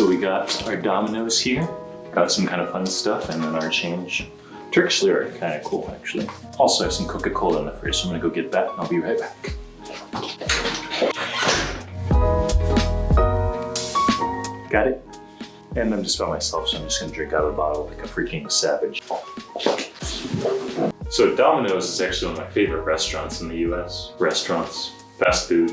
So we got our Dominoes here, got some kind of fun stuff, and then our change. Turkish lira, kind of cool actually. Also have some Coca-Cola in the fridge, so I'm gonna go get that and I'll be right back. Got it? And I'm just by myself, so I'm just gonna drink out of the bottle like a freaking savage. So Domino's is actually one of my favorite restaurants in the US. Restaurants, fast food,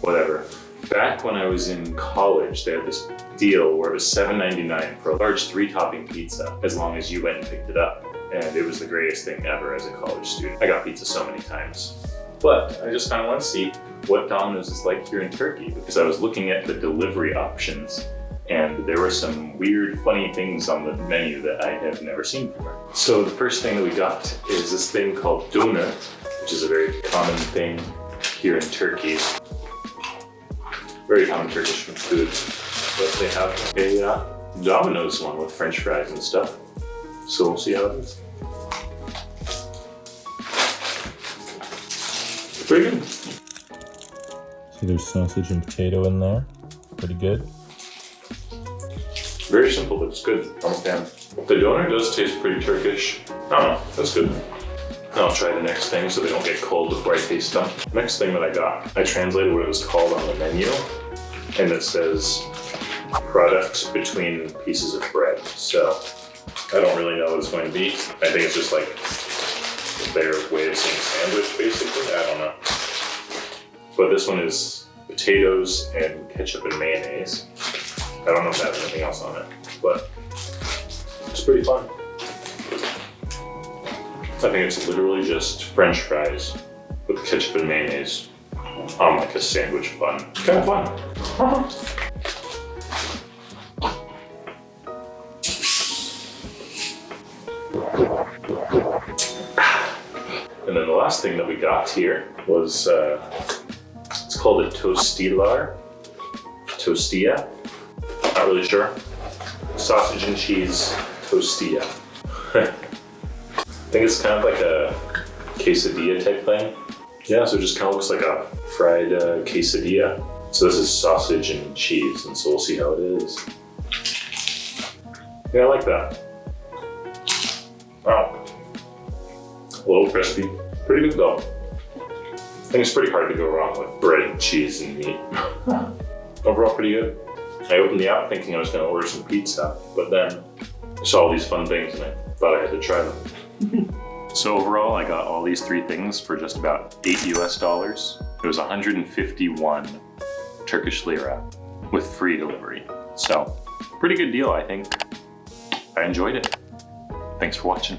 whatever. Back when I was in college, they had this deal where it was $7.99 for a large 3-topping pizza, as long as you went and picked it up. And it was the greatest thing ever as a college student. I got pizza so many times. But I just kind of want to see what Domino's is like here in Turkey, because I was looking at the delivery options and there were some weird, funny things on the menu that I have never seen before. So the first thing that we got is this thing called DÖNER, which is a very common thing here in Turkey. Very common Turkish food. But they have a Domino's one with French fries and stuff. So we'll see how it is. Pretty good. So there's sausage and potato in there. Pretty good. Very simple, but it's good. I'm a fan. The doner does taste pretty Turkish. I don't know, that's good. I'll try the next thing so they don't get cold before I taste them. Next thing that I got, I translated what it was called on the menu, and it says product between pieces of bread. So I don't really know what it's going to be. I think it's just like their way of saying sandwich, basically. I don't know. But this one is potatoes and ketchup and mayonnaise. I don't know if that has anything else on it, but it's pretty fun. I think it's literally just French fries with ketchup and mayonnaise on like a sandwich bun. Kind of fun. And then the last thing that we got here was, it's called a tostilla. Not really sure. Sausage and cheese tostilla. I think it's kind of like a quesadilla type thing. Yeah, so it just kind of looks like a fried quesadilla. So this is sausage and cheese, and so we'll see how it is. Yeah, I like that. Wow. A little crispy. Pretty good though. I think it's pretty hard to go wrong with bread and cheese and meat. Overall pretty good. I opened the app thinking I was going to order some pizza, but then I saw all these fun things and I thought I had to try them. So overall, I got all these 3 things for just about $8 US. It was 151 Turkish lira with free delivery. So pretty good deal, I think. I enjoyed it. Thanks for watching.